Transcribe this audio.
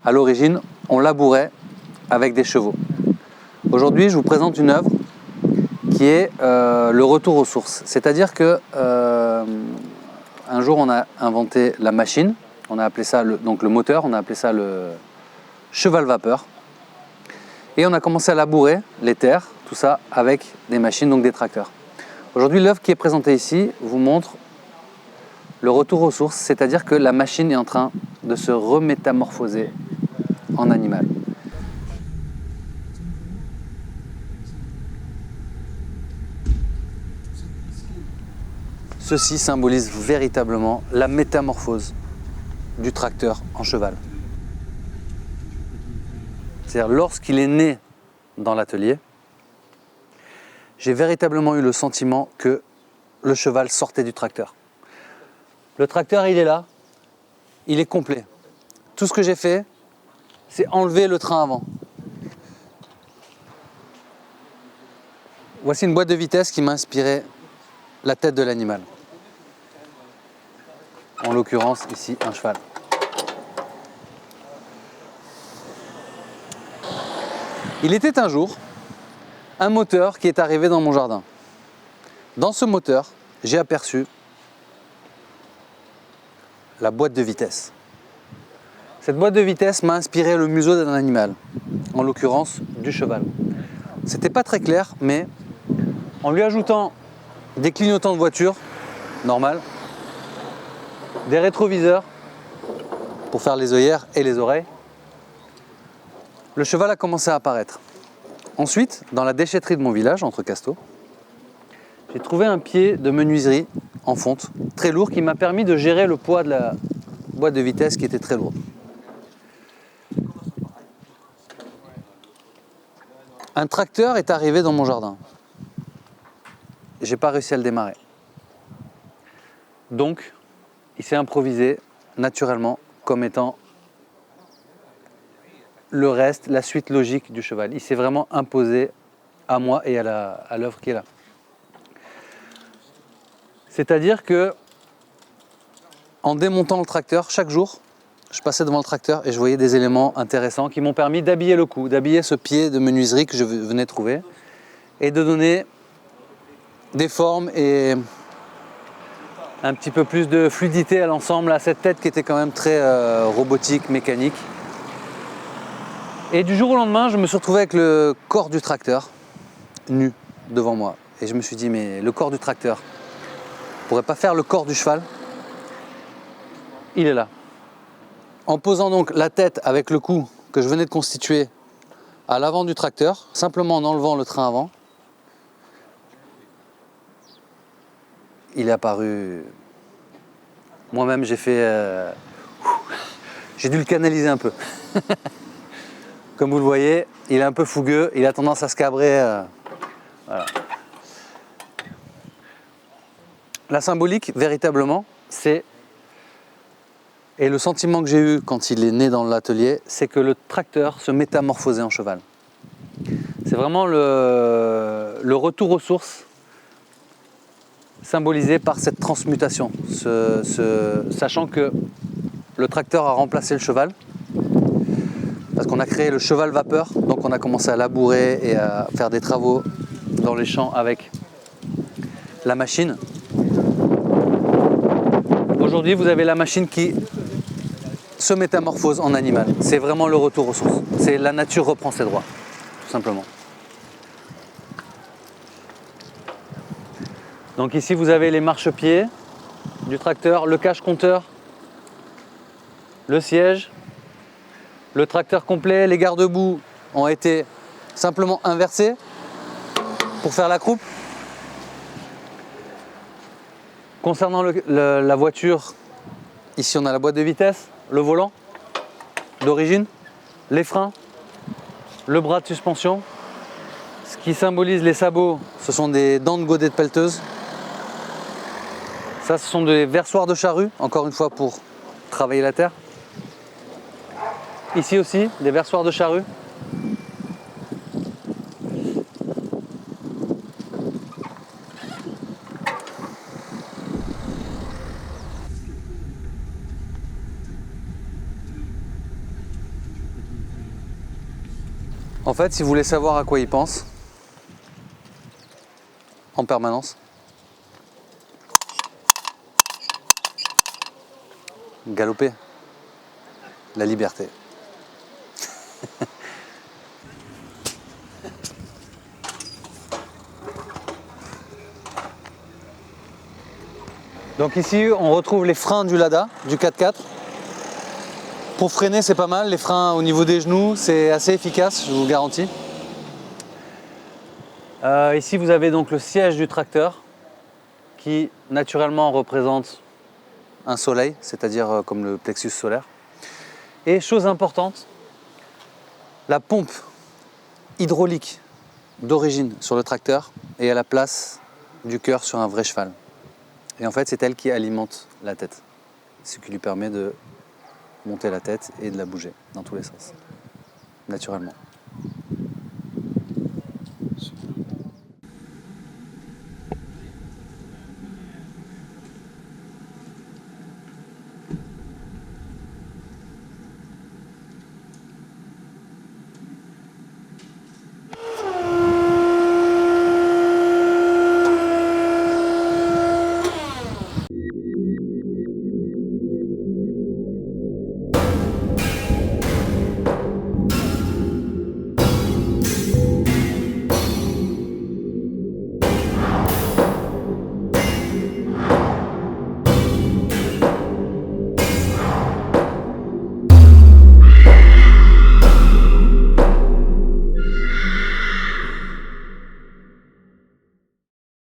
À l'origine, on labourait avec des chevaux. Aujourd'hui, je vous présente une œuvre qui est le retour aux sources. C'est-à-dire que un jour, on a inventé la machine, on a appelé ça donc le moteur, on a appelé ça le cheval vapeur. Et on a commencé à labourer les terres, tout ça avec des machines, donc des tracteurs. Aujourd'hui, l'œuvre qui est présentée ici vous montre le retour aux sources, c'est-à-dire que la machine est en train de se remétamorphoser en animal. Ceci symbolise véritablement la métamorphose du tracteur en cheval. C'est-à-dire lorsqu'il est né dans l'atelier, j'ai véritablement eu le sentiment que le cheval sortait du tracteur. Le tracteur, il est là, il est complet. Tout ce que j'ai fait, c'est enlever le train avant. Voici une boîte de vitesse qui m'a inspiré la tête de l'animal. En l'occurrence, ici, un cheval. Il était un jour un moteur qui est arrivé dans mon jardin. Dans ce moteur, j'ai aperçu la boîte de vitesse. Cette boîte de vitesse m'a inspiré le museau d'un animal, en l'occurrence du cheval. C'était pas très clair, mais en lui ajoutant des clignotants de voiture, normal, des rétroviseurs pour faire les œillères et les oreilles, le cheval a commencé à apparaître. Ensuite, dans la déchetterie de mon village, entre Casteaux, j'ai trouvé un pied de menuiserie en fonte, très lourd, qui m'a permis de gérer le poids de la boîte de vitesse qui était très lourde. Un tracteur est arrivé dans mon jardin. J'ai pas réussi à le démarrer. Donc, il s'est improvisé naturellement comme étant le reste, la suite logique du cheval. Il s'est vraiment imposé à moi et à l'œuvre qui est là. C'est-à-dire que en démontant le tracteur, chaque jour, je passais devant le tracteur et je voyais des éléments intéressants qui m'ont permis d'habiller le coup, d'habiller ce pied de menuiserie que je venais de trouver et de donner des formes et un petit peu plus de fluidité à l'ensemble, à cette tête qui était quand même très robotique, mécanique. Et du jour au lendemain, je me suis retrouvé avec le corps du tracteur nu devant moi. Et je me suis dit, mais le corps du tracteur pourrait pas faire le corps du cheval? Il est là. En posant donc la tête avec le cou que je venais de constituer à l'avant du tracteur, simplement en enlevant le train avant, il est apparu. Moi-même, j'ai fait. J'ai dû le canaliser un peu. Comme vous le voyez, il est un peu fougueux, il a tendance à se cabrer. Voilà. La symbolique, véritablement, c'est. Et le sentiment que j'ai eu quand il est né dans l'atelier, c'est que le tracteur se métamorphosait en cheval. C'est vraiment le retour aux sources symbolisé par cette transmutation, sachant que le tracteur a remplacé le cheval, parce qu'on a créé le cheval vapeur, donc on a commencé à labourer et à faire des travaux dans les champs avec la machine. Aujourd'hui, vous avez la machine qui se métamorphose en animal. C'est vraiment le retour aux sources. C'est la nature reprend ses droits, tout simplement. Donc ici, vous avez les marchepieds du tracteur, le cache-compteur le siège, le tracteur complet, les garde-boue ont été simplement inversés pour faire la croupe. Concernant la voiture, ici on a la boîte de vitesse, le volant d'origine, les freins, le bras de suspension. Ce qui symbolise les sabots, ce sont des dents de godet de pelleteuse. Ça, ce sont des versoirs de charrue, encore une fois pour travailler la terre. Ici aussi, des versoirs de charrue. En fait, si vous voulez savoir à quoi ils pensent, en permanence, galoper, la liberté. Donc ici, on retrouve les freins du Lada, du 4x4. Pour freiner, c'est pas mal. Les freins au niveau des genoux, c'est assez efficace, je vous garantis. Ici, vous avez donc le siège du tracteur qui, naturellement, représente un soleil, c'est-à-dire comme le plexus solaire. Et chose importante, la pompe hydraulique d'origine sur le tracteur est à la place du cœur sur un vrai cheval. Et en fait, c'est elle qui alimente la tête, ce qui lui permet de monter la tête et de la bouger dans tous les sens, naturellement.